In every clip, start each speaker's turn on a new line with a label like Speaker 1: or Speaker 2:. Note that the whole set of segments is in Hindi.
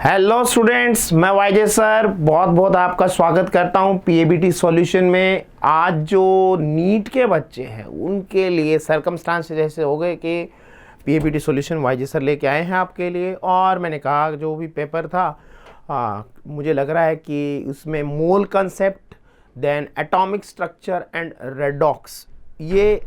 Speaker 1: हेलो स्टूडेंट्स, मैं वाईजे सर बहुत बहुत आपका स्वागत करता हूं पीएबीटी सॉल्यूशन में। आज जो नीट के बच्चे हैं उनके लिए सर्कमस्टांस जैसे हो गए कि पीएबीटी सॉल्यूशन वाईजे सर लेके आए हैं आपके लिए। और मैंने कहा जो भी पेपर था मुझे लग रहा है कि उसमें mole concept, then atomic structure and redox, ये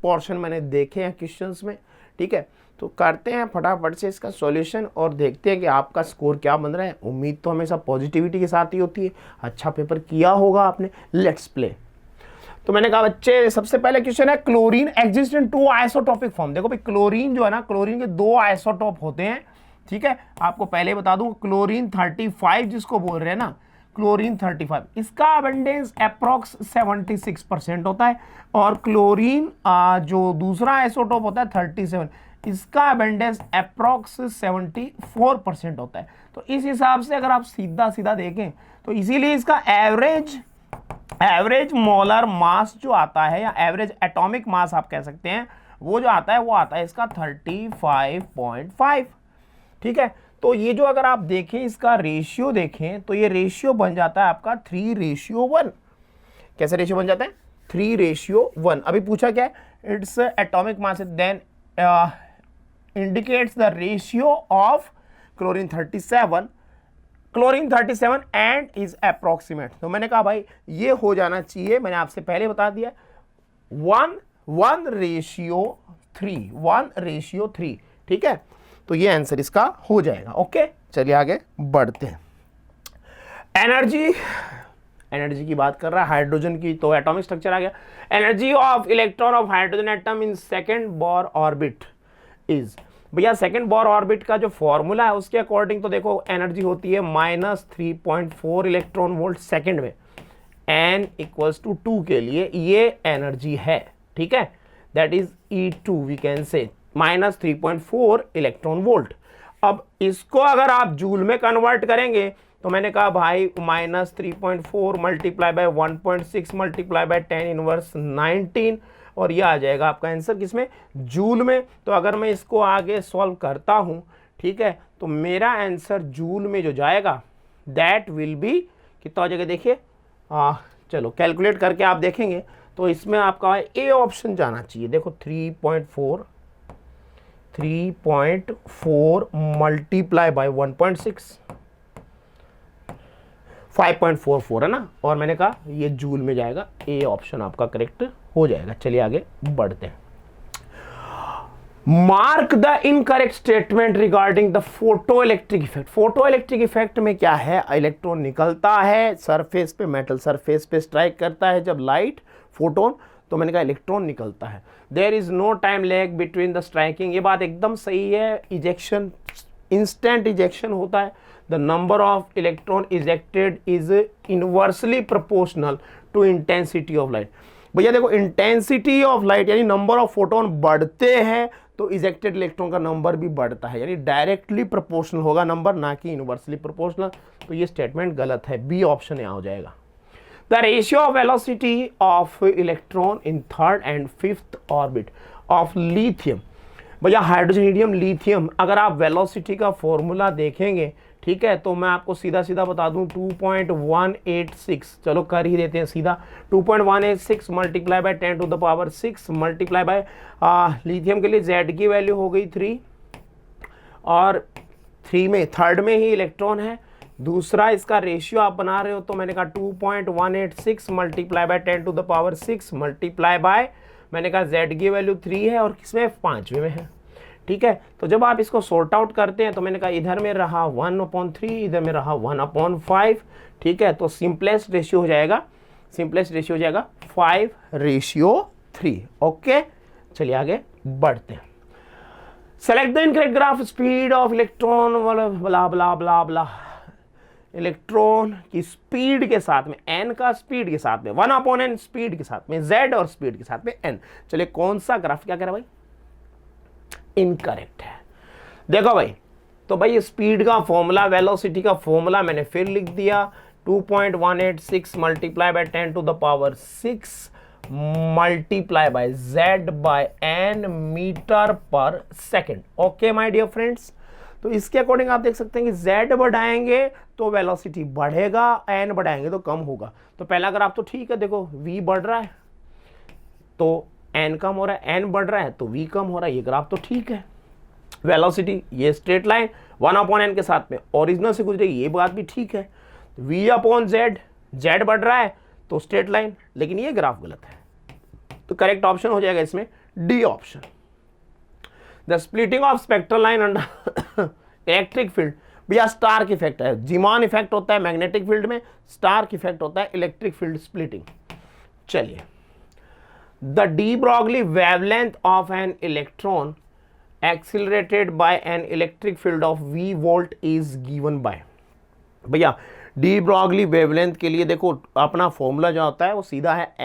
Speaker 1: पोर्शन मैंने देखे हैं क्वेश्चंस में। ठीक है, तो करते हैं फटाफट से इसका सॉल्यूशन और देखते हैं कि आपका स्कोर क्या बन रहा है। उम्मीद तो हमेशा पॉजिटिविटी के साथ ही होती है, अच्छा पेपर किया होगा आपने। Let's play. तो मैंने कहा बच्चे, सबसे पहले क्वेश्चन है chlorine exist in two isotopic form. देखो भाई, क्लोरीन जो है ना, क्लोरीन के दो आइसोटॉप होते हैं। ठीक है, आपको पहले बता दूं, क्लोरीन 35 जिसको बोल रहे हैं ना, क्लोरीन 35, इसका अबंडेंस अप्रॉक्स 76% होता है। और क्लोरीन जो दूसरा आइसोटॉप होता है 37, इसका अबंडेंस अप्रॉक्स 74% होता है। तो इस हिसाब से अगर आप सीधा सीधा देखें तो इसीलिए इसका एवरेज मोलर मास जो आता है, या एवरेज एटॉमिक मास आप कह सकते हैं, वो जो आता है वो आता है इसका 35.5। ठीक है, तो ये जो अगर आप देखें इसका रेशियो देखें तो ये रेशियो बन जाता है आपका 3:1। कैसे रेशियो बन जाता है? 3:1। अभी पूछा क्या है? It's atomic mass then indicates the ratio of chlorine 37 and is approximate। तो मैंने कहा भाई ये हो जाना चाहिए, मैंने आपसे पहले बता दिया 1:3। ठीक है, तो ये आंसर इसका हो जाएगा। ओके, चलिए आगे बढ़ते हैं। एनर्जी की बात कर रहा है, हाइड्रोजन की, तो एटॉमिक स्ट्रक्चर आ गया। Energy of electron of hydrogen atom in second Bohr orbit is, भैया सेकेंड बोर ऑर्बिट का जो फॉर्मूला है उसके अकॉर्डिंग तो देखो एनर्जी होती है -3.4 इलेक्ट्रॉन वोल्ट सेकेंड में। n = 2 के लिए ये एनर्जी है। ठीक है, that is E2 we can से -3.4 इलेक्ट्रॉन वोल्ट। अब इसको अगर आप जूल में कन्वर्ट करेंगे तो मैंने कहा भाई -3.4 मल्टीप्लाई बाय 1.6 मल्टीप्लाई बाय 10⁻19, और ये आ जाएगा आपका आंसर किसमें? जूल में। तो अगर मैं इसको आगे सॉल्व करता हूं, ठीक है, तो मेरा आंसर जूल में जो जाएगा दैट विल बी कितना हो जाएगा? देखिए, चलो कैलकुलेट करके आप देखेंगे तो इसमें आपका ए ऑप्शन जाना चाहिए। देखो 3.4 मल्टीप्लाई बाय 1.6, 5.44 है ना, और मैंने कहा ये जूल में जाएगा। ए ऑप्शन आपका करेक्ट हो जाएगा। चलिए आगे बढ़ते हैं। Mark the incorrect statement regarding the photo electric effect. Photo electric effect में क्या है? इलेक्ट्रॉन निकलता है सरफेस पे, मेटल सरफेस पे स्ट्राइक करता है जब लाइट फोटोन, तो मैंने कहा इलेक्ट्रॉन निकलता है। There is no time lag between the striking, ये बात एकदम सही है। इजेक्शन, इंस्टेंट इजेक्शन होता है। The number of electron ejected is inversely proportional to intensity of light. भैया देखो, इंटेंसिटी ऑफ लाइट यानी नंबर ऑफ फोटोन बढ़ते हैं तो इजेक्टेड इलेक्ट्रॉन का नंबर भी बढ़ता है, यानी डायरेक्टली प्रोपोर्शनल होगा नंबर, ना कि इनवर्सली प्रोपोर्शनल। तो ये स्टेटमेंट गलत है, बी ऑप्शन यहाँ हो जाएगा। The ratio of velocity of electron in third and fifth orbit of lithium. भैया हाइड्रोजन, हीलियम, लिथियम, अगर आप वेलोसिटी का फॉर्मूला देखेंगे, ठीक है, तो मैं आपको सीधा सीधा बता दूं 2.186, चलो कर ही देते हैं सीधा। 2.186 multiply by 10⁻6 multiply bye lithium के लिए Z की वैल्यू हो गई 3, और 3 में थर्ड में ही इलेक्ट्रॉन है। दूसरा इसका रेशियो आप बना रहे हो तो मैंने कहा 2.186 मल्टीप्लाई बाय 10⁻6 मल्टीप्लाई बाय, मैंने कहा Z की वैल्यू 3 है और किसमें? 5वें में है। ठीक है, तो जब आप इसको सॉर्ट आउट करते हैं तो मैंने कहा इधर में रहा 1/3, इधर में रहा 1/5। ठीक है, तो सिंपलेस्ट रेशियो हो जाएगा 5:3। ओके, चलिए आगे बढ़ते हैं। Select the incorrect graph speed of electron, blah blah blah blah. Electron की स्पीड के साथ में, n का स्पीड के साथ में, 1/n स्पीड के साथ में, z और स्पीड के साथ में n। चलिए कौन सा ग्राफ क्या कह रहा है भाई? इनकरेक्ट है। देखो भाई, तो भाई स्पीड का फॉर्मूला, वेलोसिटी का फॉर्मूला मैंने फिर लिख दिया, 2.186 multiply by 10⁻6 multiply by z by n metre पर second. Okay my dear friends, तो इसके अकॉर्डिंग आप देख सकते हैं कि z बढ़ाएंगे तो वेलोसिटी बढ़ेगा, n बढ़ाएंगे तो कम होगा। तो पहला ग्राफ तो ठीक है, देखो v बढ़ रहा है तो n कम हो रहा है, n बढ़ रहा है तो v कम हो रहा है, ये ग्राफ तो ठीक है। वेलोसिटी ये स्ट्रेट लाइन 1/n के साथ में ओरिजिनल से गुजरेगी, ये बात भी ठीक है। v/z, z बढ़ रहा है तो स्ट्रेट लाइन, लेकिन ये ग्राफ गलत है। तो करेक्ट ऑप्शन हो जाएगा इसमें D option. The splitting of spectral line under electric field, भैया स्टार्क इफेक्ट है। जीमान इफेक्ट होता है मैग्नेटिक फील्ड में, स्टार्क इफेक्ट होता है इलेक्ट्रिक फील्ड स्प्लिटिंग। चलिए, the de Broglie wavelength of an electron accelerated by an electric field of v volt is given by, भैया डी ब्रॉगली वेवलेंथ के लिए देखो अपना फॉर्मूला जो होता है वो सीधा है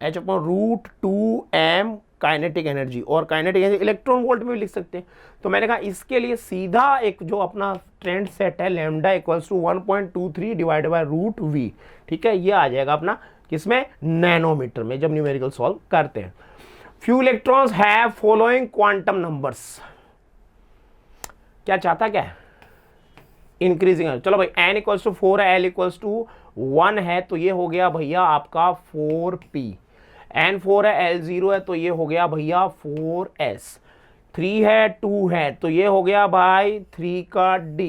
Speaker 1: h/√2m काइनेटिक एनर्जी, और काइनेटिक एनर्जी इलेक्ट्रॉन वोल्ट में भी लिख सकते हैं। तो मैंने कहा इसके लिए सीधा एक जो अपना ट्रेंड सेट है lambda equals to 1.23 divided by √v, ठीक है, ये आ जाएगा अपना किसमें, नैनोमीटर में, जब न्यूमेरिकल सॉल्व करते हैं। Few electrons have following quantum numbers, क्या चाहता क्या है, इंक्रीजिंग। चलो भाई n इक्वल्स टू 4 है, l इक्वल्स टू 1 है, तो ये हो गया भैया आपका 4p, n 4 है, l 0 है, तो ये हो गया भैया 4s, 3 है, 2 है, तो ये हो गया भाई 3 का d,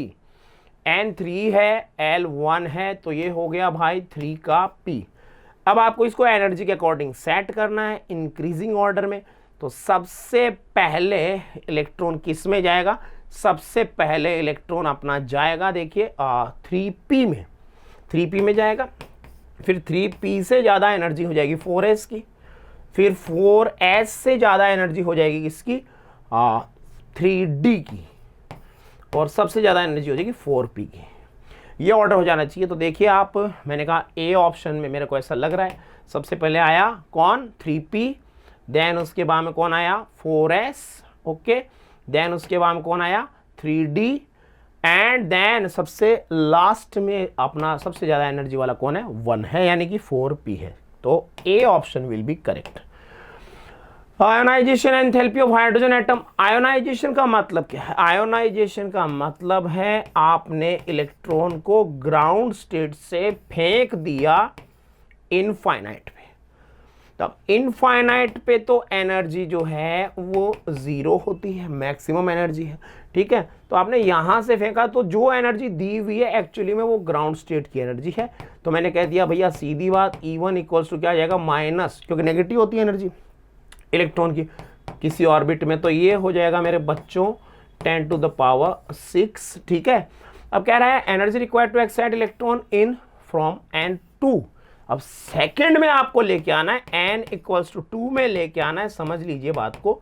Speaker 1: n 3 है, l 1 है, तो ये हो गया भाई 3 का p। अब आपको इसको एनर्जी के अकॉर्डिंग सेट करना है इंक्रीजिंग ऑर्डर में। तो सबसे पहले इलेक्ट्रॉन किस में जाएगा, सबसे पहले इलेक्ट्रॉन अपना जाएगा देखिए 3p में, 3p में जाएगा, फिर 3p से ज़्यादा एनर्जी हो जाएगी 4s की, फिर 4s से ज़्यादा एनर्जी हो जाएगी किसकी, 3d की, और सबसे ज़्यादा एनर्जी हो जाएगी 4p की। ये ऑर्डर हो जाना चाहिए। तो देखिए आप, मैंने कहा ए ऑप्शन में मेरे को ऐसा लग रहा है सबसे पहले आया कौन, 3p, देन उसके बाद में कौन आया 4s, ओके, देन उसके बाद में कौन आया 3d, एंड देन सबसे लास्ट में अपना सबसे ज़्यादा एनर्जी वाला कौन है, 1 है, यानी कि 4p है। तो A option will be correct. Ionization enthalpy of hydrogen atom, ionization का मतलब क्या है, आयोनाइजेशन का मतलब है आपने इलेक्ट्रॉन को ग्राउंड स्टेट से फेंक दिया इनफाइनाइट पे। तब इनफाइनाइट पे तो एनर्जी जो है वो 0 होती है, मैक्सिमम एनर्जी है, ठीक है। तो आपने यहां से फेंका तो जो एनर्जी दी हुई है एक्चुअली में वो ग्राउंड स्टेट की एनर्जी है। तो मैंने कह दिया भैया सीधी बात, E1 इक्वल्स टू क्या आ जाएगा, माइनस, क्योंकि नेगेटिव होती है एनर्जी इलेक्ट्रॉन की किसी ऑर्बिट में, तो ये हो जाएगा मेरे बच्चों 10⁶, ठीक है। अब कह रहा है energy required to excite electron in from n to, अब सेकंड में आपको लेके आना है, n इक्वल्स टू 2 में लेके आना है, समझ लीजिए बात को,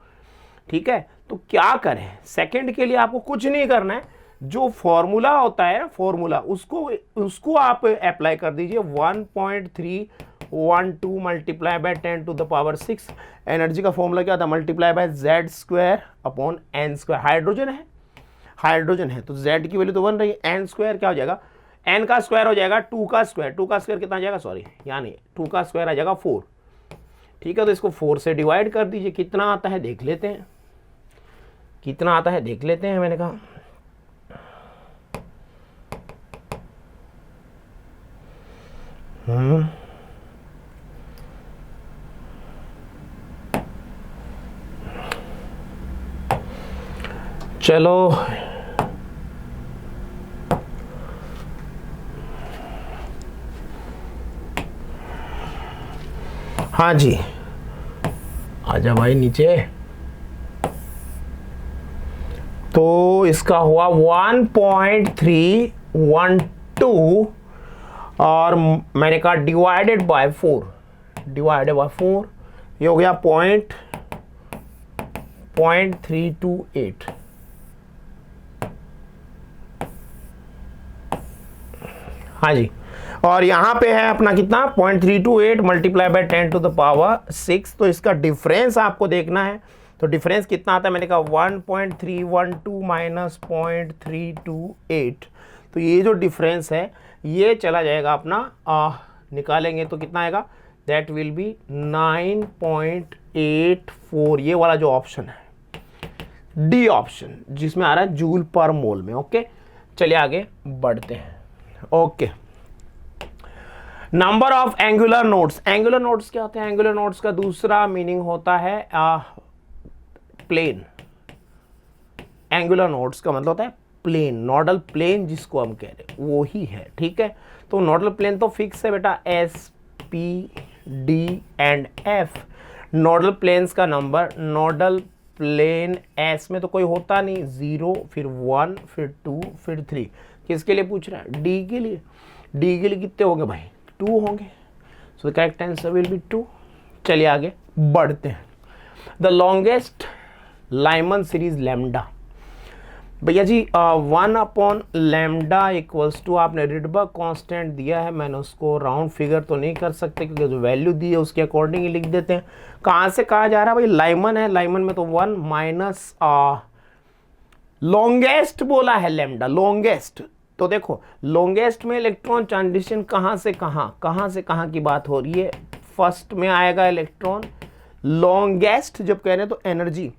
Speaker 1: ठीक है। तो क्या करें, सेकंड के लिए आपको कुछ नहीं करना है, जो फॉर्मूला होता है ना फॉर्मूला, उसको आप अप्लाई कर दीजिए, 1.312 मल्टीप्लाई बाय 10⁶। एनर्जी का फॉर्मूला क्या था, मल्टीप्लाई बाय z²/n²। हाइड्रोजन है तो z की वैल्यू तो 1 रही है, n² क्या हो जाएगा, n का स्क्वायर हो जाएगा 2 का स्क्वायर, 2 का स्क्वायर कितना आ जाएगा, सॉरी यानी 2 का स्क्वायर आ जाएगा 4, ठीक है। तो इसको 4 से डिवाइड कर दीजिए, कितना आता है देख लेते हैं, कितना आता है देख लेते हैं। मैंने कहा चलो हाँ जी, आजा भाई नीचे। तो इसका हुआ 1.312 और मैंने कहा डिवाइडेड बाय 4, ये हो गया 0.328। हाँ जी, और यहाँ पे है अपना कितना 0.328 मल्टीप्लाई बाय 10⁶। तो इसका डिफरेंस आपको देखना है, तो डिफरेंस कितना आता है, मैंने कहा 1.312 माइनस 0.328। तो ये जो डिफरेंस है ये चला जाएगा अपना निकालेंगे तो कितना आएगा, दैट विल बी 9.84, ये वाला जो ऑप्शन है डी ऑप्शन जिसमें आ रहा है जूल पर मोल में। ओके, चलिए आगे बढ़ते हैं। Okay, number of angular nodes. Angular nodes क्या होते हैं? एंगुलर नोड्स का दूसरा मीनिंग होता है प्लेन। एंगुलर नोड्स का मतलब होता है प्लेन, नोडल प्लेन जिसको हम कह रहे हैं वो ही है। ठीक है, तो नोडल प्लेन तो फिक्स है बेटा, S P D and F. Nodal planes का नंबर, नोडल प्लेन एस में तो कोई होता नहीं, 0 फिर 1 फिर 2 फिर 3। किसके लिए पूछ रहा है? डी के लिए। डी के लिए कितने होंगे भाई? 2 होंगे। So the correct answer will be 2। चलिए आगे बढ़ते हैं। The longest Lyman series lambda. भैया जी 1 लैम्डा इक्वल्स टू, आपने रिडबर्ग कांस्टेंट दिया है, मैंने उसको राउंड फिगर तो नहीं कर सकते क्योंकि जो वैल्यू दी है उसके अकॉर्डिंग ही लिख देते हैं। कहाँ से कहा जा रहा है भाई? लाइमन है, लाइमन में तो 1 माइनस लॉन्गेस्ट बोला है लैम्डा, लॉन्गेस्ट। तो देखो लॉन्गेस्ट में इलेक्ट्रॉन ट्रांजिशन कहाँ से कहाँ की बात हो रही है? फर्स्ट में आएगा इलेक्ट्रॉन। लॉन्गेस्ट जब कह रहे हैं तो एनर्जी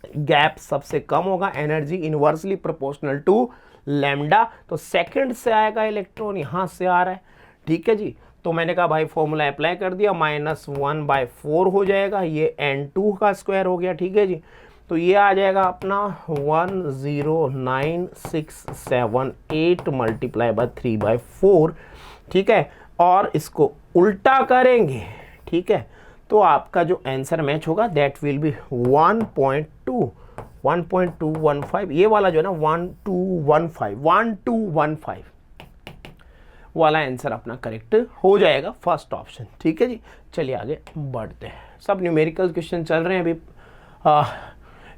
Speaker 1: गैप सबसे कम होगा, energy inversely proportional to lambda. तो सेकंड से आएगा इलेक्ट्रॉन, यहां से आ रहा है। ठीक है जी, तो मैंने कहा भाई फॉर्मूला अप्लाई कर दिया, -1/4 हो जाएगा, ये n2 का स्क्वायर हो गया। ठीक है जी, तो ये आ जाएगा अपना 109,678 मल्टीप्लाई बाय 3/4। ठीक है, और इसको उल्टा करेंगे, ठीक है, तो आपका जो आंसर मैच होगा दैट विल बी 1.215। ये वाला जो है ना 1215 वाला आंसर अपना करेक्ट हो जाएगा, फर्स्ट ऑप्शन। ठीक है जी, चलिए आगे बढ़ते हैं। सब न्यूमेरिकल क्वेश्चन चल रहे हैं अभी।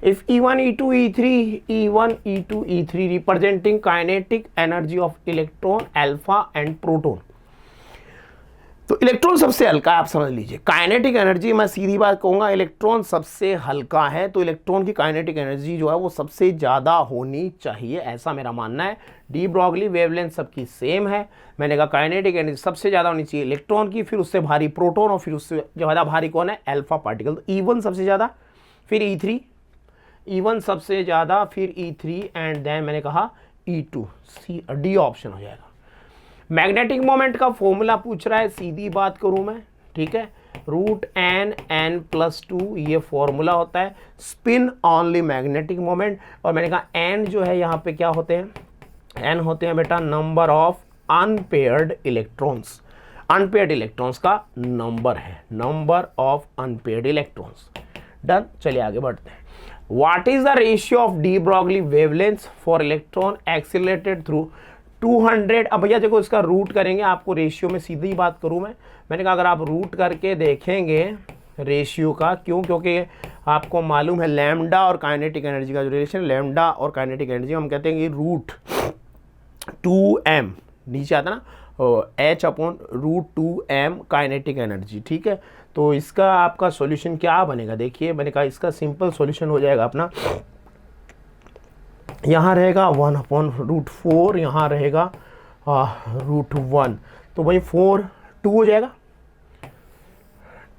Speaker 1: If E1 E2 E3 representing kinetic energy of electron alpha and proton. तो इलेक्ट्रॉन सबसे हल्का है, आप समझ लीजिए। काइनेटिक एनर्जी, मैं सीधी बात कहूंगा, इलेक्ट्रॉन सबसे हल्का है तो इलेक्ट्रॉन की काइनेटिक एनर्जी जो है वो सबसे ज़्यादा होनी चाहिए, ऐसा मेरा मानना है। डी ब्रॉगली वेवलेंथ सबकी सेम है, मैंने कहा काइनेटिक एनर्जी सबसे ज़्यादा होनी चाहिए इलेक्ट्रॉन की, फिर उससे भारी प्रोटॉन, और फिर उससे ज़्यादा भारी कौन है? Alpha particle. तो E1 सबसे ज़्यादा, फिर E3, E1 सबसे ज़्यादा, फिर E3 एंड देन मैंने कहा E2। डी ऑप्शन हो जाएगा। मैग्नेटिक मोमेंट का फॉर्मूला पूछ रहा है, सीधी बात करूं मैं, ठीक है, √n+2 ये फॉर्मूला होता है स्पिन ऑनली मैग्नेटिक मोमेंट। और मैंने कहा n जो है यहाँ पे क्या होते हैं? n होते हैं बेटा number of unpaired electrons. Unpaired electrons का नंबर है, number of unpaired electrons. Done, चलिए आगे बढ़ते हैं। What is the ratio of D Broglie wavelength for electron accelerated through 200? अब भैया देखो इसका रूट करेंगे, आपको रेशियो में सीधी बात करूं मैंने कहा अगर आप रूट करके देखेंगे रेशियो का, क्यों? क्योंकि आपको मालूम है लैम्डा और काइनेटिक एनर्जी का जो रिलेशन, लैम्डा और काइनेटिक एनर्जी हम कहते हैं कि √2m नीचे आता ना, H/√2m काइनेटिक एनर्जी। ठीक है, तो इसका आपका सॉल्यूशन क्या बनेगा? देखिए मैंने कहा इसका सिंपल सॉल्यूशन हो जाएगा अपना, यहाँ रहेगा 1/√4, यहाँ रहेगा √1, तो भाई 4/2 हो जाएगा,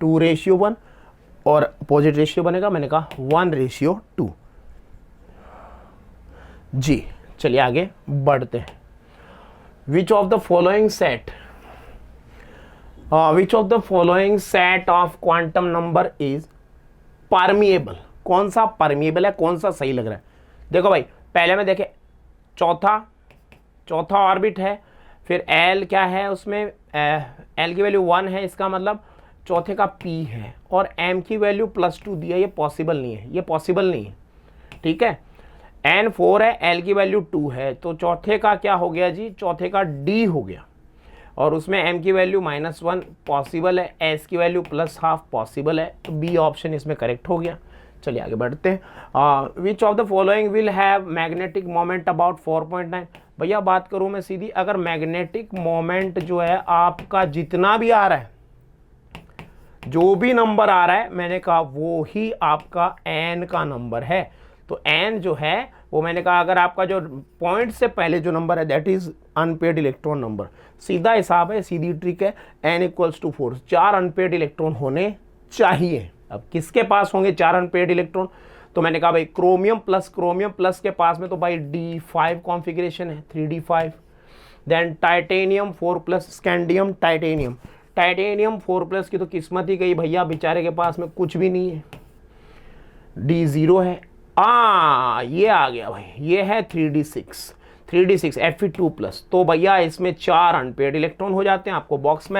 Speaker 1: 2:1, और अपोजिट रेशियो बनेगा मैंने कहा 1:2 जी। चलिए आगे बढ़ते हैं। विच of the following set of quantum number is permeable? कौन सा परमिएबल है, कौन सा सही लग रहा है? देखो भाई पहले में देखे, चौथा ऑर्बिट है, फिर L क्या है उसमें, L की वैल्यू 1 है, इसका मतलब चौथे का P है, और M की वैल्यू +2 दिया, ये पॉसिबल नहीं है, ठीक है। N 4 है, L की वैल्यू 2 है, तो चौथे का क्या हो गया जी? चौथे का D हो गया, और उसमें M की वैल्यू -1 पॉसिबल है, S की वैल्यू +½ पॉसिबल है, तो B ऑप्शन इसमें करेक्ट हो गया। चलिए आगे बढ़ते हैं। विच of the following will have magnetic moment about 4.9? भैया बात करूं मैं सीधी, अगर मैग्नेटिक मोमेंट जो है आपका जितना भी आ रहा है, जो भी नंबर आ रहा है, मैंने कहा वो ही आपका n का नंबर है। तो n जो है वो मैंने कहा अगर आपका जो पॉइंट से पहले जो नंबर है that is unpaired electron number. सीधा हिसाब है, सीधी ट्रिक है, n = 4, 4 अनपेयर्ड इलेक्ट्रॉन होने चाहिए। अब किसके पास होंगे 4 अनपेयर्ड इलेक्ट्रॉन? तो मैंने कहा भाई क्रोमियम प्लस के पास में तो भाई D5 कॉन्फ़िगरेशन है, 3D5। Then titanium 4+, scandium titanium 4+ की तो किस्मत ही गई भैया, बेचारे के पास में कुछ भी नहीं है, D0 है। ये आ गया भाई, ये है 3D6 Fe2+। तो भैया इसमें 4 अनपेयर्ड इलेक्ट्रॉन हो जाते हैं। आपको बॉक्स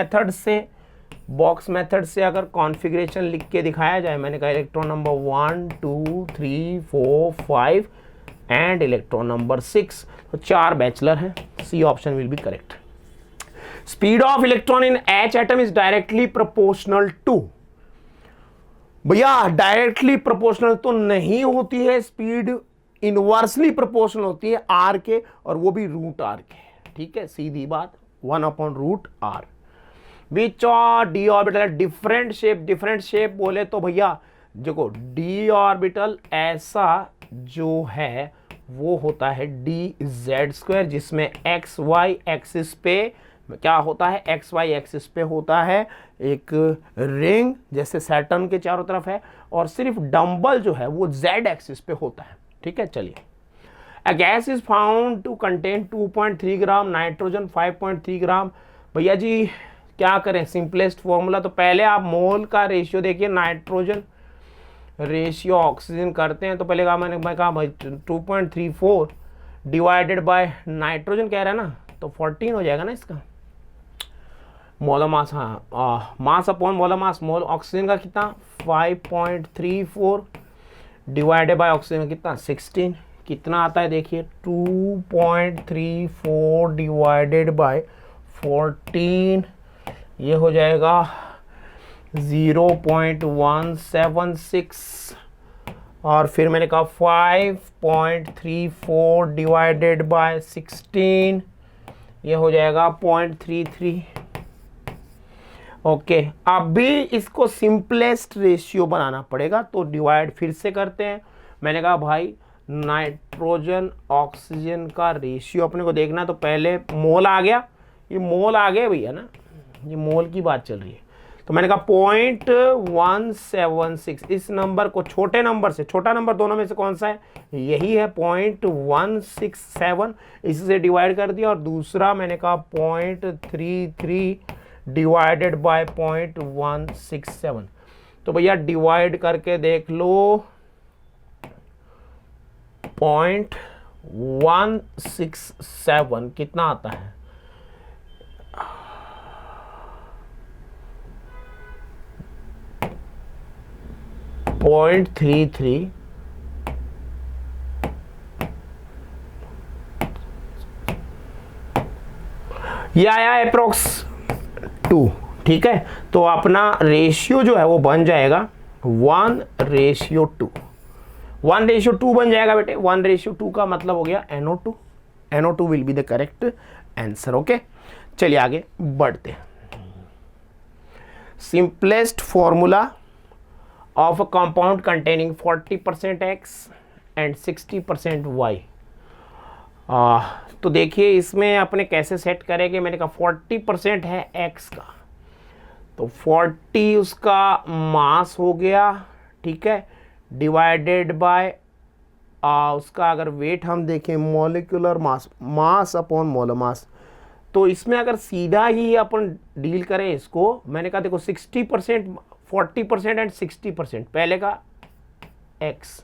Speaker 1: मेथड से अगर कॉन्फ़िगरेशन लिख के दिखाया जाए, मैंने कहा electron number 1 2 3 4 5 and electron number 6, तो 4 बैचलर हैं। C option will be correct. Speed of electron in H atom is directly proportional to, भैया डायरेक्टली प्रोपोर्शनल तो नहीं होती है, स्पीड इनवर्सली प्रोपोर्शनल होती है R के, और वो भी √R के। ठीक है, सीधी बात, 1/√R। विच डी ऑर्बिटल डिफरेंट शेप बोले तो भैया देखो डी ऑर्बिटल ऐसा जो है वो होता है dz², जिसमें XY एक्सिस पे क्या होता है, XY एक्सिस पे होता है एक रिंग जैसे सैटर्न के चारों तरफ है, और सिर्फ डंबल जो है वो Z एक्सिस पे होता है। ठीक है, चलिए। A gas is found to contain 2.3 gram nitrogen 5.3 gram. भैया जी क्या करें, सिंपलेस्ट फॉर्मूला, तो पहले आप मोल का रेशियो देखिए, नाइट्रोजन रेशियो ऑक्सीजन करते हैं तो पहले मैं कहा भाई 2.34 डिवाइडेड बाय नाइट्रोजन कह रहा है ना, तो 14 हो जाएगा ना इसका मोलर मास। हाँ, मास अपॉन मोलर मास, मोल ऑक्सीजन का कितना 5.34 डिवाइडेड बाय ऑक्सीजन कितना 16, कितना आता है देखिए 2.34 डिवाइडेड बाय 14, ये हो जाएगा 0.176, और फिर मैंने कहा 5.34 डिवाइडेड बाय 16, ये हो जाएगा 0.33। ओके, अभी इसको सिंपलेस्ट रेशियो बनाना पड़ेगा, तो डिवाइड फिर से करते हैं। मैंने कहा भाई नाइट्रोजन ऑक्सीजन का रेशियो अपने को देखना, तो पहले मोल आ गया, ये मोल आ गए भैया ना, ये मोल की बात चल रही है। तो मैंने कहा 0.176, इस नंबर को छोटे नंबर से, छोटा नंबर दोनों में से कौन सा है, यही है 0.167, इससे डिवाइड कर दिया, और दूसरा मैंने कहा 0.33 डिवाइडेड बाय 0.167। तो भैया डिवाइड करके देख लो, 0.167 कितना आता है, 0.33 ये आया अप्रोक्स 2। ठीक है, तो अपना रेशियो जो है वो बन जाएगा 1:2। 1:2 बन जाएगा बेटे। 1:2 का मतलब हो गया NO2। NO2 will be the correct answer. Okay, चलिए आगे बढ़ते हैं। Simplest formula of a compound containing 40% X and 60% Y। तो देखिए इसमें अपने कैसे सेट करेंगे। मैंने कहा 40% है X का, तो 40 उसका मास हो गया, ठीक है, डिवाइडेड बाय उसका अगर वेट हम देखें molecular mass, mass upon molar mass. तो इसमें अगर सीधा ही अपन डील करें इसको, मैंने कहा देखो 60%, 40% एंड 60%, पहले का X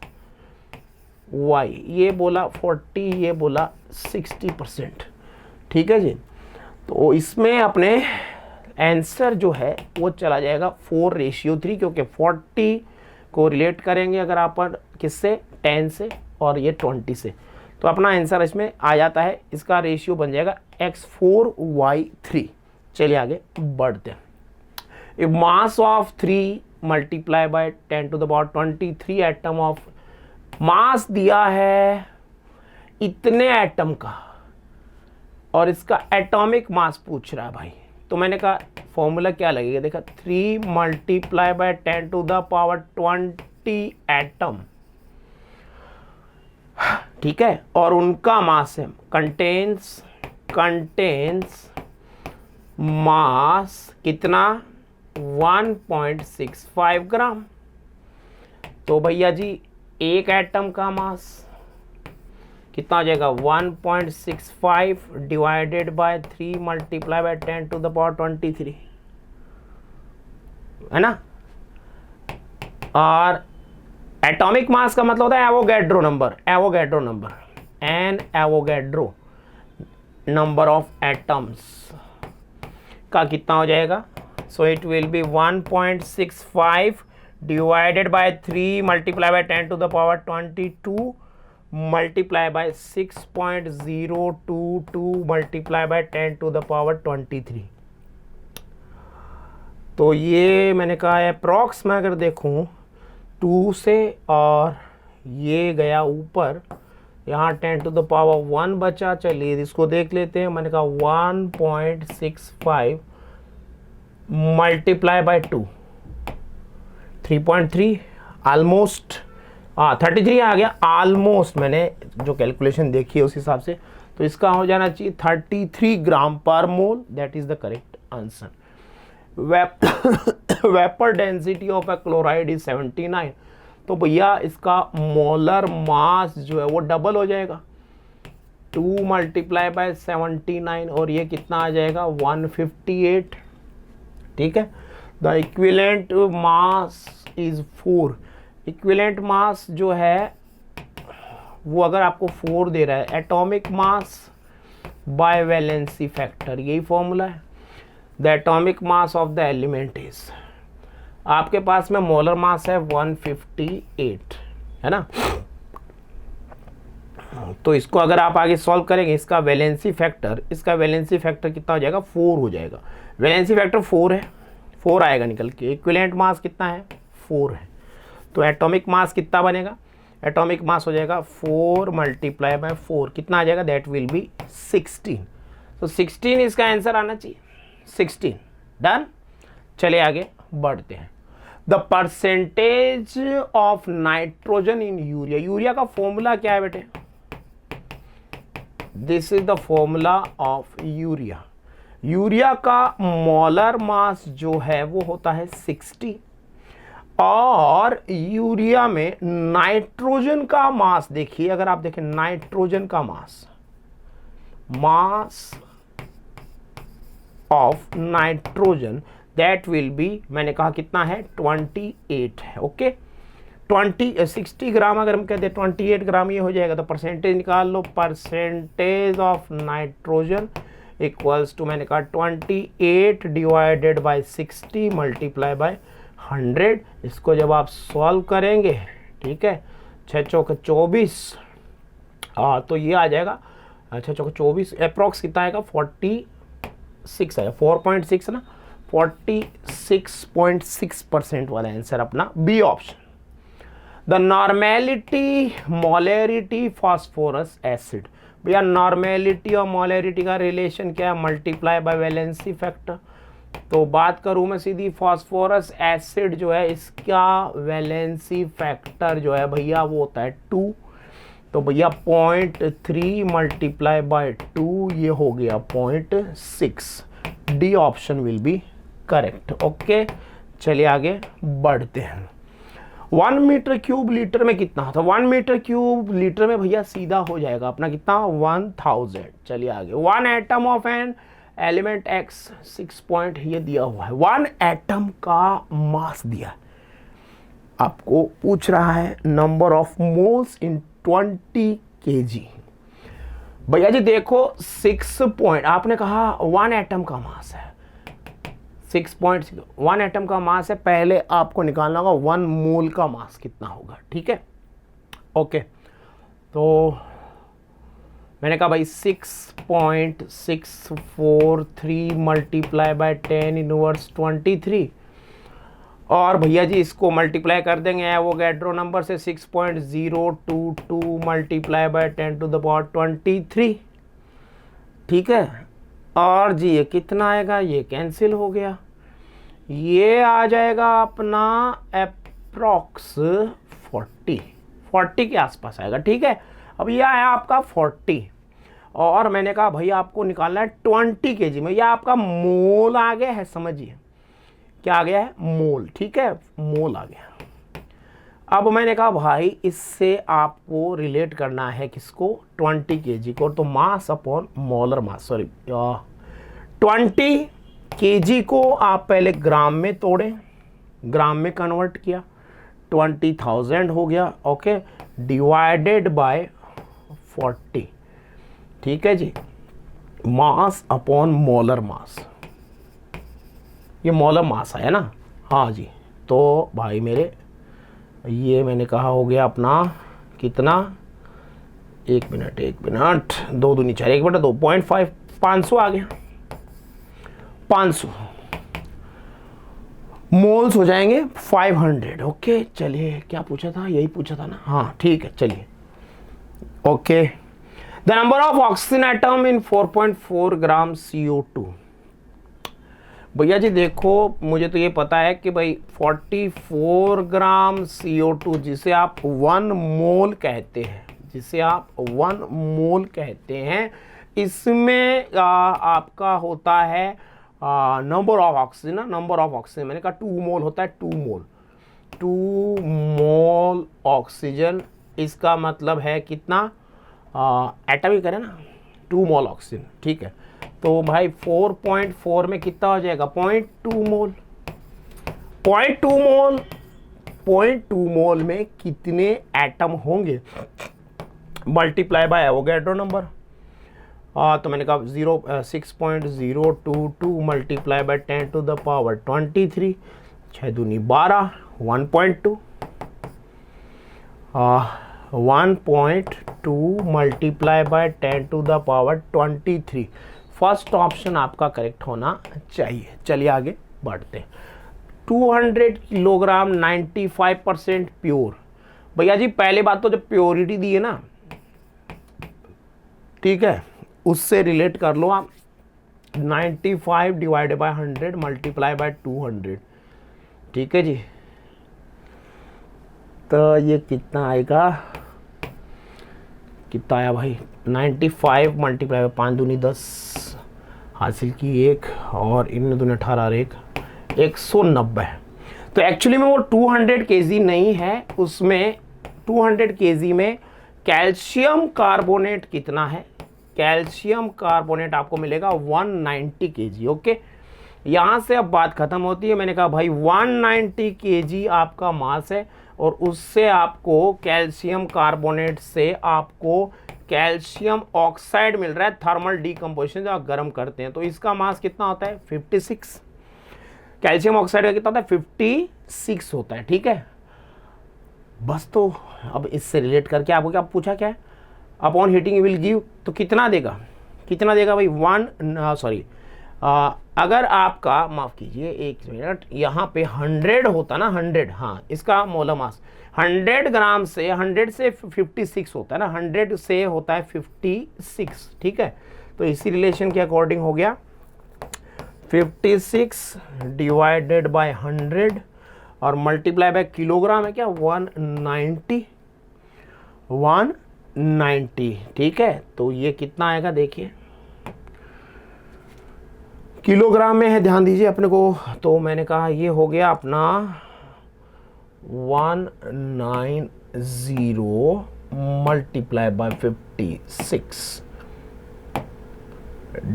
Speaker 1: Y, ये बोला 40, ये बोला 60%, ठीक है जी। तो इसमें अपने आंसर जो है वो चला जाएगा 4:3, क्योंकि 40 को रिलेट करेंगे अगर आप किससे, 10 से, और ये 20 से, तो अपना आंसर इसमें आ जाता है। इसका रेशियो बन जाएगा X4Y3। चलिए आगे बढ़ते हैं। If mass of 3 multiply by 10⁻23 atom of, mass दिया है इतने एटम का और इसका एटॉमिक मास पूछ रहा है भाई, तो मैंने कहा फॉर्मूला क्या लगेगा, देखा 3 मल्टीप्लाई बाय 10⁻20 एटम, ठीक है, और उनका मास है कंटेन्स मास कितना 1.65 ग्राम। तो भैया जी एक एटम का मास कितना हो जाएगा 1.65 divided by 3 multiply by 10 to the power 23, है ना। और एटॉमिक मास का मतलब होता है Avogadro number, Avogadro number, N Avogadro number of atoms का कितना हो जाएगा। So it will be 1.65 divided by 3 multiply by 10 to the power 22 multiply by 6.022 multiply by 10 to the power 23। तो ये मैंने कहा है अप्रॉक्स में अगर देखूं 2 से, और ये गया ऊपर, यहाँ 10 टू द पावर 1 बचा। चलिए इसको देख लेते हैं। मैंने कहा 1.65 मल्टीप्लाई बाय 2 3.3 ऑलमोस्ट 33 आ गया ऑलमोस्ट, मैंने जो कैलकुलेशन देखी है उस हिसाब से। तो इसका हो जाना चाहिए 33 ग्राम पर mole, that is the correct answer. Vapour density of a chloride is 79। तो भैया इसका मोलर मास जो है वो डबल हो जाएगा, 2 मल्टीप्लाई बाय 79, और ये कितना आ जाएगा 158। ठीक है, the equivalent mass is 4। Equivalent mass जो है वो अगर आपको 4 दे रहा है, atomic mass by valency factor, यही फॉर्मूला है। The atomic mass of the element is, आपके पास में मोलर मास है 158, है ना। तो इसको अगर आप आगे सॉल्व करेंगे, इसका वैलेंसी फैक्टर, इसका वैलेंसी फैक्टर कितना हो जाएगा 4 हो जाएगा। वैलेंसी फैक्टर 4 है, 4 आएगा निकल के। इक्विवेलेंट मास कितना है 4 है। तो एटॉमिक मास कितना बनेगा, एटॉमिक मास हो जाएगा 4 मल्टीप्लाई बाय 4, कितना आ जाएगा, दैट विल बी 16। तो 16 इसका आंसर आना चाहिए, 16। डन। चलिए आगे बढ़ते हैं। The percentage of nitrogen in urea, urea का फॉर्मूला क्या है बेटे, this is the formula of urea. Urea का मोलर मास जो है वो होता है 60, और यूरिया में नाइट्रोजन का मास देखिए, अगर आप देखें नाइट्रोजन का mass, mass of nitrogen that will be, मैंने कहा कितना है 28 है। ओके, 60 ग्राम अगर हम कहते हैं 28 ग्राम ये हो जाएगा। तो परसेंटेज निकाल लो, percentage of nitrogen equals to, मैंने कहा 28 डिवाइडेड बाय 60 मल्टीप्लाई बाय 100। इसको जब आप सॉल्व करेंगे, ठीक है, 6 चौके 24, तो ये आ जाएगा 6 चौके 24, अप्रॉक्स कितना आएगा 46 आएगा, 4.6 ना, 46.6% वाला आंसर अपना B option. The normality molarity phosphorous acid, भैया नॉर्मेलिटी और मोलैरिटी का रिलेशन क्या है, मल्टीप्लाई बाय वैलेंसी फैक्टर। तो बात करूं मैं सीधी, फास्फोरस एसिड जो है इसका वैलेंसी फैक्टर जो है भैया वो होता है 2। तो भैया 0.3 मल्टीप्लाई बाय 2 ये हो गया 0.6। D option will be correct. Okay, चलिए आगे बढ़ते हैं। 1 मीटर क्यूब लीटर में कितना होता है, 1 मीटर क्यूब लीटर में भैया सीधा हो जाएगा अपना कितना 1000। चलिए आगे। 1 atom of an element x 6 point ये दिया हुआ है, 1 एटम का मास दिया है, आपको पूछ रहा है number of moles in 20 kg। भैया जी देखो 6 पॉइंट, आपने कहा 1 एटम का मास है, 6.1 एटम का मास है, पहले आपको निकालना होगा 1 मोल का मास कितना होगा। ठीक है, ओके। तो मैंने कहा भाई 6.643 मल्टीप्लाई बाय 10 इनवर्स 23, और भैया जी इसको मल्टीप्लाई कर देंगे एवोगैड्रो नंबर से, 6.022 multiply by 10 to the power 23। ठीक है, और जी ये कितना आएगा, ये कैंसिल हो गया, ये आ जाएगा अपना अप्रॉक्स 40 के आसपास आएगा। ठीक है, अब यह है आपका 40, और मैंने कहा भैया आपको निकालना है 20 kg में, यह आपका मोल आ गया है, समझिए क्या आ गया है, मोल। ठीक है, मोल आ गया। अब मैंने कहा भाई इससे आपको रिलेट करना है किसको, 20 kg को, तो mass upon molar mass, sorry 20 kg को आप पहले ग्राम में तोड़ें, ग्राम में कन्वर्ट किया, 20,000 हो गया, ओके, डिवाइडेड बाय 40, ठीक है जी, मास अपॉन मोलर मास, ये मोलर मास है ना, हाँ जी। तो भाई मेरे ये मैंने कहा हो गया अपना कितना, 1 मिनट, 2 दूनी 4, 1/2, 2.5, 500 आ गया, 500 मोल्स हो जाएंगे 500, ओके। चलिए क्या पूछा था, यही पूछा था ना, हाँ ठीक है, चलिए okay. The number of oxygen atom in 4.4 gram CO2। भैया जी देखो, मुझे तो ये पता है कि भाई 44 ग्राम CO2 जिसे आप 1 मोल कहते हैं, जिसे आप 1 मोल कहते हैं, इसमें आपका होता है number of oxygen, number of oxygen मैंने कहा 2 मोल होता है, 2 मोल ऑक्सीजन, इसका मतलब है कितना, एटम ही करें ना, 2 मोल ऑक्सीजन, ठीक है। तो भाई 4.4 में कितना हो जाएगा, 0.2 मोल, 0.2 मोल में कितने एटम होंगे, मल्टीप्लाई बाय एवोगैड्रो नंबर, तो मैंने कहा 6.022 multiply by 10 to the power 23, 6 दूनी 12, 1.2, 1.2 multiply by 10 to the power 23, first option आपका करेक्ट होना चाहिए। चलिए आगे बढ़ते हैं। 200 किलोग्राम 95% प्योर। भैया जी पहले बात तो जब प्योरिटी दी है ना, ठीक है, उससे रिलेट कर लो आप, 95 डिवाइडेड बाय 100 मल्टीप्लाई बाय 200, ठीक है जी। तो ये कितना आएगा, कितना आया भाई, 95 मल्टीप्लाई बाय 5 दूनी 10 हासिल की, 1 और इन दूनी 18 और 1 190। तो एक्चुअली में वो 200 kg नहीं है, उसमें 200 kg में कैल्शियम कार्बोनेट कितना है, कैल्शियम कार्बोनेट आपको मिलेगा 190 kg, ओके। यहाँ से अब बात खत्म होती है। मैंने कहा भाई 190 kg आपका मास है और उससे आपको कैल्शियम कार्बोनेट से आपको कैल्शियम ऑक्साइड मिल रहा है, थर्मल डीकम्पोजिशन जब आप गर्म करते हैं, तो इसका मास कितना होता है 56, कैल्शियम ऑक्साइड का कितना होता है 56 होता है, ठीक है। बस तो अब इससे रिलेट करके आपको क्या पूछा, क्या है, अपॉन हीटिंग विल गिव, तो कितना देगा, कितना देगा भाई, अगर आपका माफ कीजिए 1 मिनट, यहाँ पे 100 होता ना, 100, हाँ इसका मोलर मास 100 ग्राम से 100 से 56 होता है ना, 100 से होता है 56, ठीक है। तो इसी रिलेशन के अकॉर्डिंग हो गया 56 डिवाइडेड बाय 100 और मल्टीप्लाई बाय किलोग्राम है क्या, 190, ठीक है। तो ये कितना आएगा देखिए, किलोग्राम में है, ध्यान दीजिए अपने को। तो मैंने कहा ये हो गया अपना 190 मल्टीप्लाई बाय 56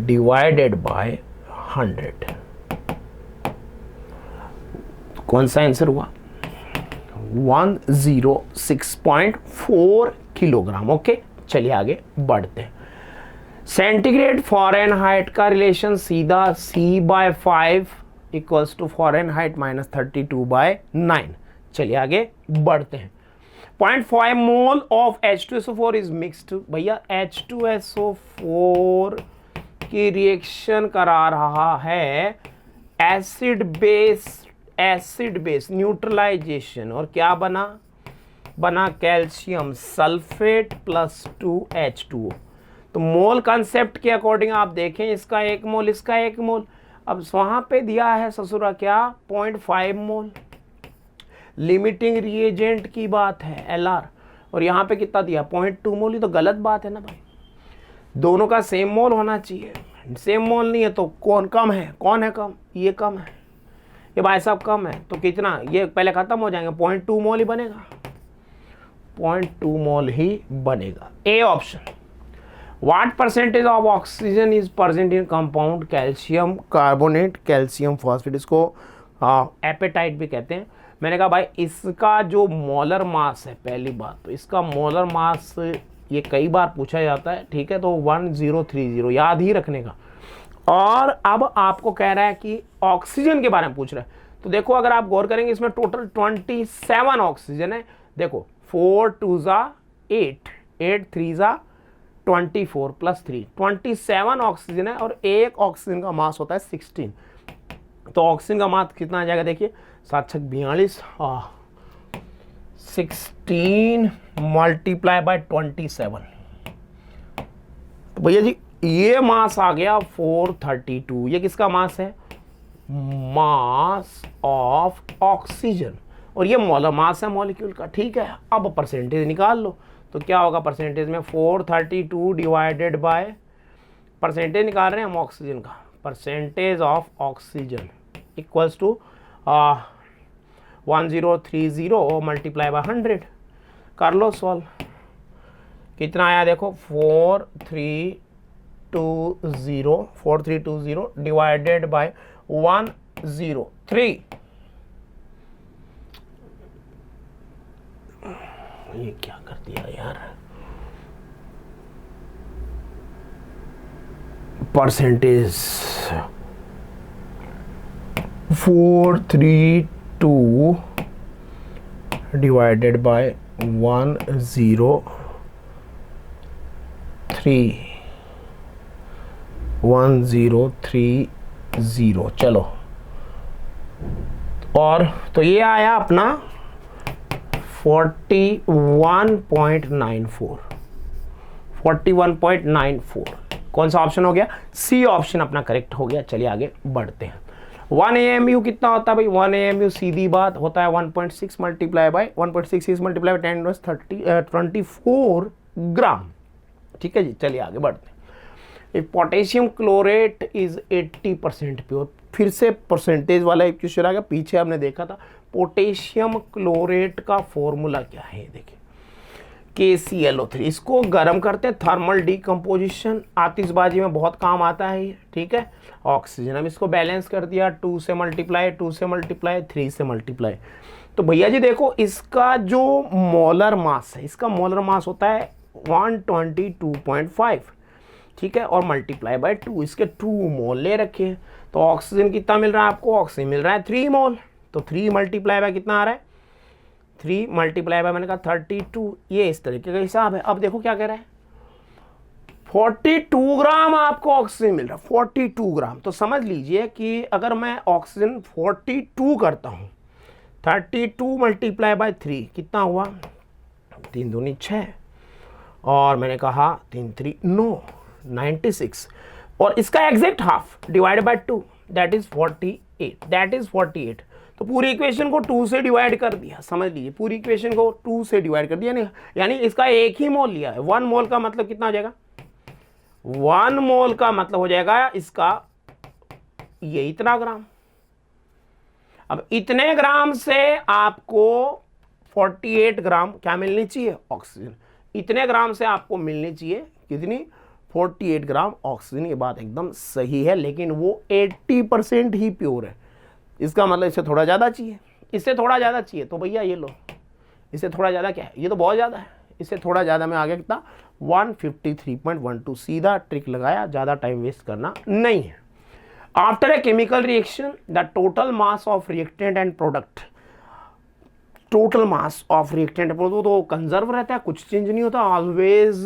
Speaker 1: डिवाइडेड बाय 100, कौन सा आंसर हुआ, 106.4 किलोग्राम, ओके। चलिए आगे बढ़ते हैं। सेंटीग्रेड फ़ारेनहाइट का रिलेशन सीधा C/5 इक्वल्स टू फ़ारेनहाइट -32/9। चलिए आगे बढ़ते हैं। 0.5 mole of H2SO4 is mixed. भैया H2SO4 की रिएक्शन करा रहा है एसिड बेस न्यूट्रलाइजेशन, और क्या बना कैल्शियम सल्फेट प्लस 2H2O। तो मोल कंसेप्ट के अकॉर्डिंग आप देखें, इसका 1 मोल, इसका 1 मोल। अब वहां पे दिया है ससुरा क्या, 0.5 मोल। लिमिटिंग रिएजेंट की बात है LR, और यहाँ पे कितना दिया 0.2 मोल। ये तो गलत बात है ना भाई, दोनों का सेम मोल होना चाहिए। सेम मोल नहीं है तो कौन कम है, कौन है कम, ये कम है, ये भाई साहब कम है, तो कितना, ये पहले खत्म हो जाएंगे, 0.2 मोल ही बनेगा। 0.2 मोल ही बनेगा। A option. What percentage of oxygen is present in compound calcium carbonate calcium phosphate, इसको एपेटाइट भी कहते हैं। मैंने कहा भाई इसका जो मोलर मास है, पहली बात तो इसका मोलर मास ये कई बार पूछा जाता है, ठीक है, तो 1030 याद ही रखने का। और अब आपको कह रहा है कि ऑक्सीजन के बारे में पूछ रहा है, तो देखो अगर आप गौर करेंगे इसमें टोटल 27 ऑक्सीजन है। देखो 4 2 8, 8 3 24 प्लस 3, 27 ऑक्सीजन है और एक ऑक्सीजन का मास होता है 16। तो ऑक्सीजन का मास कितना आ जाएगा, देखिए 7 6 42, 16 मल्टीप्लाई बाय 27। तो भैया जी ये मास आ गया 432। ये किसका मास है, मास ऑफ ऑक्सीजन, और ये मोलर मास है मॉलिक्यूल का, ठीक है। अब परसेंटेज निकाल लो, तो क्या होगा परसेंटेज में 432 डिवाइडेड बाय, परसेंटेज निकाल रहे हैं हम ऑक्सीजन का, percentage of oxygen equals to 1030 multiply by 100। कर लो सॉल्व, कितना आया देखो 4320 डिवाइडेड बाय 103। ये क्या कर दिया यार, परसेंटेज 432 डिवाइडेड बाय 1030। चलो, और तो ये आया अपना 41.94। कौन सा ऑप्शन हो गया, सी ऑप्शन अपना करेक्ट हो गया। चलिए आगे बढ़ते हैं। 1 AMU कितना होता है भाई, 1 AMU सीधी बात होता है 1.6 मल्टीप्लाई बाय 1.66 मल्टीप्लाई बाय 10⁻24 ग्राम, ठीक है जी। चलिए आगे बढ़ते हैं। पोटेशियम क्लोरेट इज 80% प्योर, फिर से परसेंटेज वाला एक क्वेश्चन आ गया, पीछे हमने देखा था। पोटेशियम क्लोरेट का फॉर्मूला क्या है, देखिए KClO3। इसको गर्म करते हैं, थर्मल डिकम्पोजिशन, आतिशबाजी में बहुत काम आता है ये, ठीक है। ऑक्सीजन, हम इसको बैलेंस कर दिया 2 से मल्टीप्लाई 2 से मल्टीप्लाई 3 से मल्टीप्लाई। तो भैया जी देखो इसका जो मोलर मास है, इसका मोलर मास होता है 122.5, ठीक है, और मल्टीप्लाई बाय 2, इसके 2 मोल ले रखे हैं। तो ऑक्सीजन कितना मिल रहा है आपको, ऑक्सीजन मिल रहा है 3 मोल, तो 3 मल्टीप्लाई बाय कितना आ रहा है, 3 मल्टीप्लाई बाय मैंने कहा 32। ये इस तरीके का हिसाब है। अब देखो क्या कह रहा है, 42 ग्राम आपको ऑक्सीजन मिल रहा है, 42 ग्राम। तो समझ लीजिए कि अगर मैं ऑक्सीजन 42 करता हूँ, 32 मल्टीप्लाई बाय 3 कितना हुआ, 3 दूनी 6, और मैंने कहा 3 3 9, 96, और इसका exact half divide by 2 that is 48। तो पूरी इक्वेशन को 2 से डिवाइड कर दिया, समझ लीजिए पूरी इक्वेशन को 2 से डिवाइड कर दिया, यानी इसका एक ही मोल लिया है। 1 मोल का मतलब कितना हो जाएगा, 1 मोल का मतलब हो जाएगा इसका ये इतना ग्राम। अब इतने ग्राम से आपको 48 ग्राम क्या मिलनी चाहिए, ऑक्सीजन। इतने ग्राम से आपको मिलनी चाहिए कितनी, 48 ग्राम ऑक्सीजन। ये बात एकदम सही है, लेकिन वो 80% ही प्योर है। इसका मतलब इससे थोड़ा ज़्यादा चाहिए, इससे थोड़ा ज़्यादा चाहिए, तो भैया ये लो, इससे थोड़ा ज़्यादा क्या है, ये तो बहुत ज़्यादा है, इससे थोड़ा ज़्यादा में आ गया कितना 153.12। सीधा ट्रिक लगाया, ज़्यादा टाइम वेस्ट करना नहीं है। After a chemical reaction the total mass of reactant and product, total mass of reactant product तो कंजर्व रहता है, कुछ चेंज नहीं होता, ऑलवेज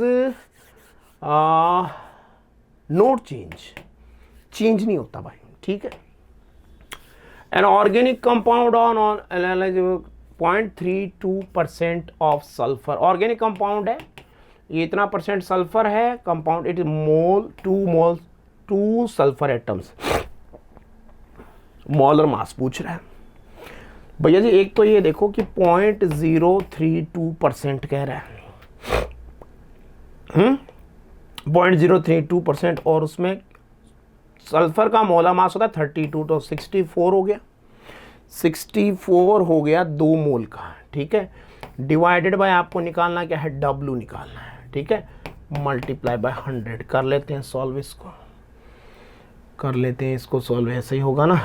Speaker 1: नोट चेंज नहीं होता भाई, ठीक है। An organic compound on 0.32% of sulphur, organic compound है, ये इतना परसेंट सल्फर है compound, it is mole 2 sulphur atoms. Molar mass पूछ रहा है भैया जी। एक तो ये देखो कि 0.032% कह रहा है, 0.032%, और उसमें सल्फर का मोलर मास होता है 32, तो 64 हो गया, 64 हो गया 2 मोल का, ठीक है। डिवाइडेड बाय आपको निकालना क्या है, W निकालना है, ठीक है, मल्टीप्लाई बाय 100। कर लेते हैं सॉल्व, इसको कर लेते हैं, इसको सॉल्व, ऐसे ही होगा ना।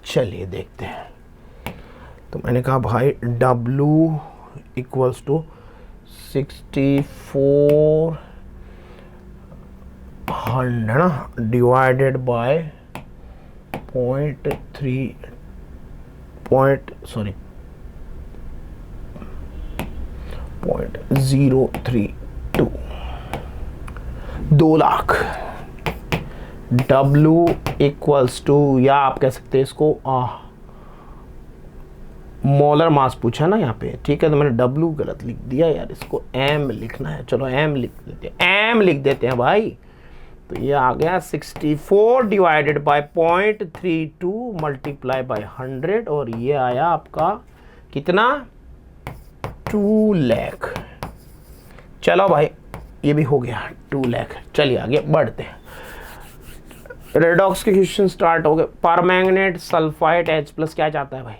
Speaker 1: चलिए देखते हैं। तो मैंने कहा भाई W इक्वल्स टू 6400 ना, divided by 0.032, 2 lakh. W equals to, या आप कह सकते हैं इसको मोलर मास पूछा ना यहाँ पे, ठीक है, तो मैंने W गलत लिख दिया यार, इसको M लिखना है। चलो M लिख देते हैं, M लिख देते हैं भाई। तो ये आ गया 64 डिवाइडेड बाय 0.32 मल्टीप्लाई बाय 100, और ये आया आपका कितना, 2 लाख। चलो भाई ये भी हो गया 2 लाख। चलिए आगे बढ़ते हैं। रेडॉक्स के क्वेश्चन स्टार्ट हो गए। परमैंगनेट सल्फाइड H+ क्या चाहता है भाई?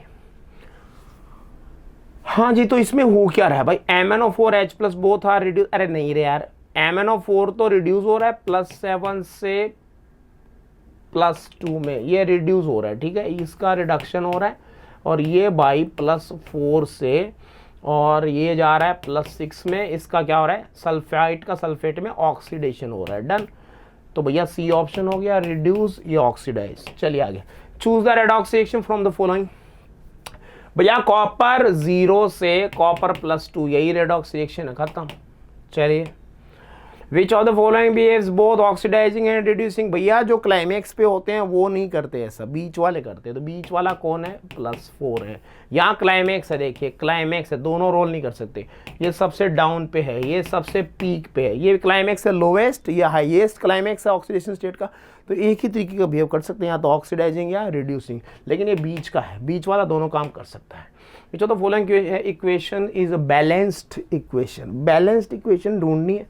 Speaker 1: हाँ जी, तो इसमें हो क्या रहा है भाई, MnO4 H+ both are reduce. अरे नहीं रे यार, MnO4 तो रिड्यूस हो रहा है +7 से +2 में, ये रिड्यूस हो रहा है, ठीक है, इसका रिडक्शन हो रहा है। और ये भाई +4 से, और ये जा रहा है +6 में, इसका क्या हो रहा है, सल्फाइड का सल्फेट में ऑक्सीडेशन हो रहा है। डन। तो भैया C ऑप्शन हो गया, रिड्यूस, ये ऑक्सीडाइज। चलिए आगे, choose the redox reaction from the following. भैया कॉपर 0 से कॉपर +2, यही रेडॉक्स रिएक्शन है, खत्म। चलिए, which of the following behaves both oxidizing and reducing. भैया जो क्लाइमेक्स पे होते हैं वो नहीं करते ऐसा, बीच वाले करते हैं। तो बीच वाला कौन है, +4 है। यहाँ क्लाइमेक्स है, देखिए क्लाइमेक्स है, दोनों रोल नहीं कर सकते। ये सबसे डाउन पे है, ये सबसे पीक पे है। ये क्लाइमेक्स है लोवेस्ट, या हाईएस्ट क्लाइमेक्स है ऑक्सीडेशन स्टेट का। तो एक ही तरीके का बिहेव कर सकते हैं, या तो ऑक्सीडाइजिंग या रिड्यूसिंग, लेकिन ये बीच का है, बीच वाला दोनों काम कर सकता है। विच of the following equation is a balanced equation. Balanced equation ढूंढनी है।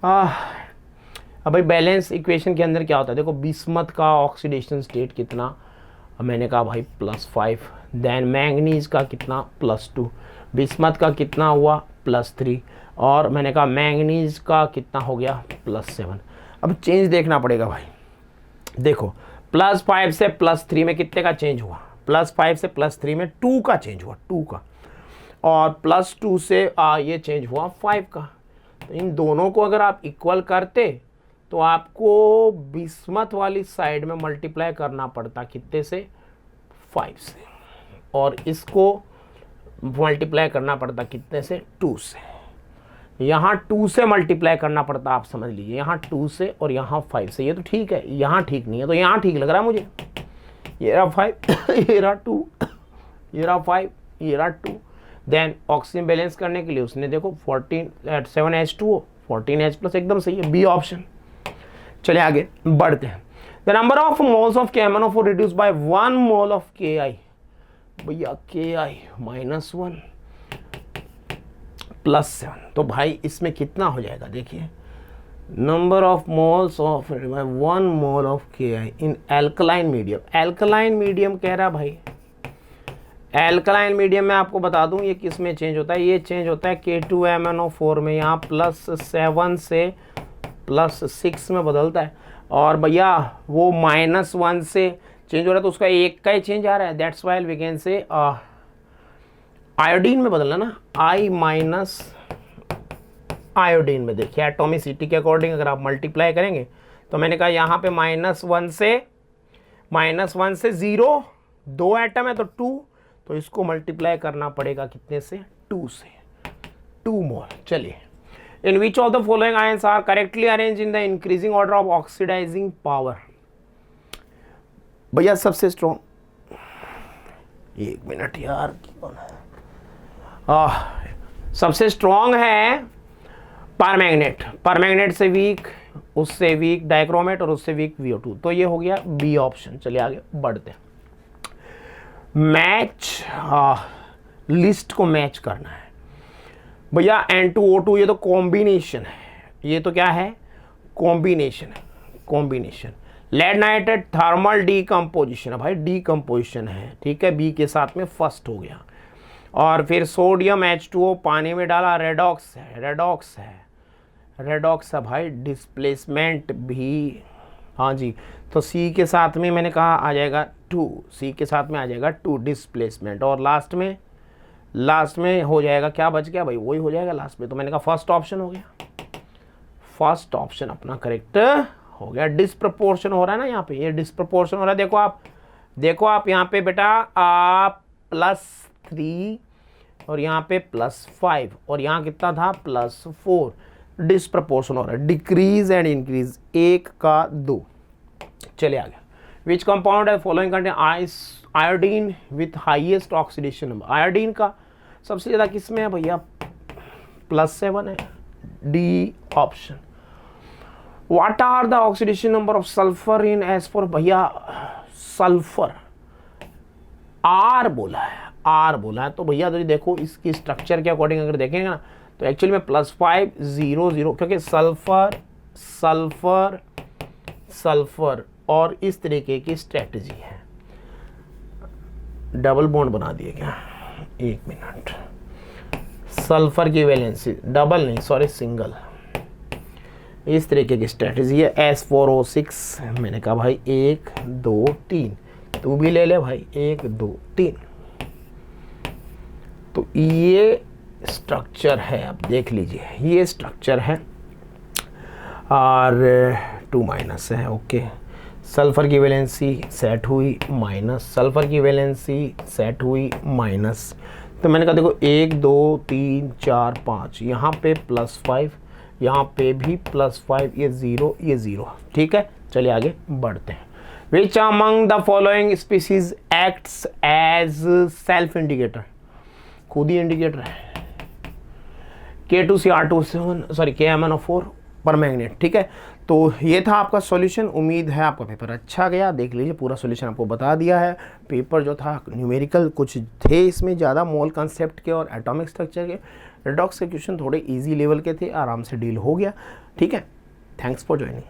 Speaker 1: अब भाई बैलेंस इक्वेशन के अंदर क्या होता है, देखो बिस्मथ का ऑक्सीडेशन स्टेट कितना, मैंने कहा भाई +5, देन मैंगनीज का कितना +2, बिस्मथ का कितना हुआ +3, और मैंने कहा मैंगनीज का कितना हो गया +7। अब चेंज देखना पड़ेगा भाई। देखो +5 से +3 में कितने का चेंज हुआ, +5 से +3 में 2 का चेंज हुआ, 2 का, और +2 से ये चेंज हुआ 5 का। तो इन दोनों को अगर आप इक्वल करते तो आपको बिस्मथ वाली साइड में मल्टीप्लाई करना पड़ता कितने से, 5 से, और इसको मल्टीप्लाई करना पड़ता कितने से, 2 से। यहाँ 2 से मल्टीप्लाई करना पड़ता, आप समझ लीजिए, यहाँ 2 से और यहाँ 5 से। ये तो ठीक है, यहाँ ठीक नहीं है, तो यहाँ ठीक लग रहा है मुझे। ये रहा 5, ये रहा 2, ये रहा 5, ये रहा 2। देन ऑक्सीजन बैलेंस करने के लिए उसने देखो 7H2O 14H+, एकदम सही है, बी ऑप्शन। चलिए आगे बढ़ते हैं। The number of moles of KMnO4 reduce by 1 mole of Ki। भैया Ki -1 +7, तो भाई इसमें कितना हो जाएगा, देखिए number of moles of 1 mole of Ki in alkaline medium. Alkaline medium कह रहा भाई, एल्कलाइन मीडियम में आपको बता दूं ये किस में चेंज होता है, ये चेंज होता है K2MnO4 में, यहाँ +7 से +6 में बदलता है। और भैया वो -1 से चेंज हो रहा है, तो उसका एक का ही चेंज आ रहा है, that's why we can say iodine में बदलना ना, I- आयोडीन में। देखिए एटॉमिसिटी के अकॉर्डिंग अगर आप मल्टीप्लाई करेंगे, तो मैंने कहा यहाँ पे -1 से 0, 2 एटम है तो 2, तो इसको मल्टीप्लाई करना पड़ेगा कितने से, 2 से, 2 मोल। चलिए, in which of the following ions are correctly arrange in the increasing order of oxidising power. भैया सबसे स्ट्रॉन्ग, 1 मिनट यार, सबसे स्ट्रॉन्ग है परमैंगनेट। परमैंगनेट से वीक, उससे वीक डाइक्रोमेट, और उससे वीक VO2। तो ये हो गया बी ऑप्शन। चलिए आगे बढ़ते हैं। मैच, लिस्ट को मैच करना है भैया। N2O2 ये तो कॉम्बिनेशन है, ये तो क्या है, कॉम्बिनेशन है, combination. Lead nitrate thermal decomposition है भाई, डीकम्पोजिशन है, ठीक है, बी के साथ में फर्स्ट हो गया। और फिर सोडियम H2O पानी में डाला, रेडॉक्स है भाई, डिस्प्लेसमेंट भी, हाँ जी। तो सी के साथ में मैंने कहा आ जाएगा 2, सी के साथ में आ जाएगा 2 डिस्प्लेसमेंट, और लास्ट में हो जाएगा, क्या बच गया भाई, वही हो जाएगा लास्ट में। तो मैंने कहा फर्स्ट ऑप्शन हो गया, फर्स्ट ऑप्शन अपना करेक्ट हो गया। डिस्प्रपोर्शन हो रहा है ना यहाँ पे, ये डिस्प्रपोर्शन हो रहा है। देखो आप यहाँ पे बेटा आप +3 और यहाँ पे +5 और यहाँ कितना था +4, डिस्प्रपोर्शन हो रहा है, डिक्रीज एंड इंक्रीज, 1 का 2। चलिए आगे, विच कंपाउंड है following contain iodine with highest oxidation number. Iodine का सबसे ज़्यादा किस में है भैया, +7 है, D option. What are the oxidation number of sulphur in S4, भैया सल्फर आर बोला है, तो भैया तो देखो इसकी स्ट्रक्चर के अकॉर्डिंग अगर देखेंगे ना तो एक्चुअली में +5 0 0, क्योंकि सल्फर और इस तरीके की स्ट्रेटजी है। डबल बॉन्ड बना दिए क्या, 1 मिनट। सल्फर की वैलेंसी डबल नहीं, सॉरी सिंगल, इस तरीके की स्ट्रेटजी है। S4O6 मैंने कहा भाई 1 2 3, तू भी ले ले भाई 1 2 3। तो ये स्ट्रक्चर है, आप देख लीजिए ये स्ट्रक्चर है और 2- है, ओके। सल्फर की वैलेंसी सेट हुई माइनस, सल्फर की वैलेंसी सेट हुई माइनस। तो मैंने कहा देखो 1 2 3 4 5, यहाँ पे +5, यहाँ पे भी +5, ये 0 ये 0, ठीक है। चलिए आगे बढ़ते हैं। Which among the following species acts as self indicator, खुद ही इंडिकेटर है। K2Cr2 सॉरी KMnO4 परमैंगनेट, ठीक है। तो ये था आपका सॉल्यूशन। उम्मीद है आपका पेपर अच्छा गया। देख लीजिए पूरा सॉल्यूशन आपको बता दिया है। पेपर जो था न्यूमेरिकल कुछ थे इसमें ज़्यादा, मोल कॉन्सेप्ट के और एटॉमिक स्ट्रक्चर के। रेडॉक्स के क्वेश्चन थोड़े इजी लेवल के थे, आराम से डील हो गया, ठीक है। Thanks for joining.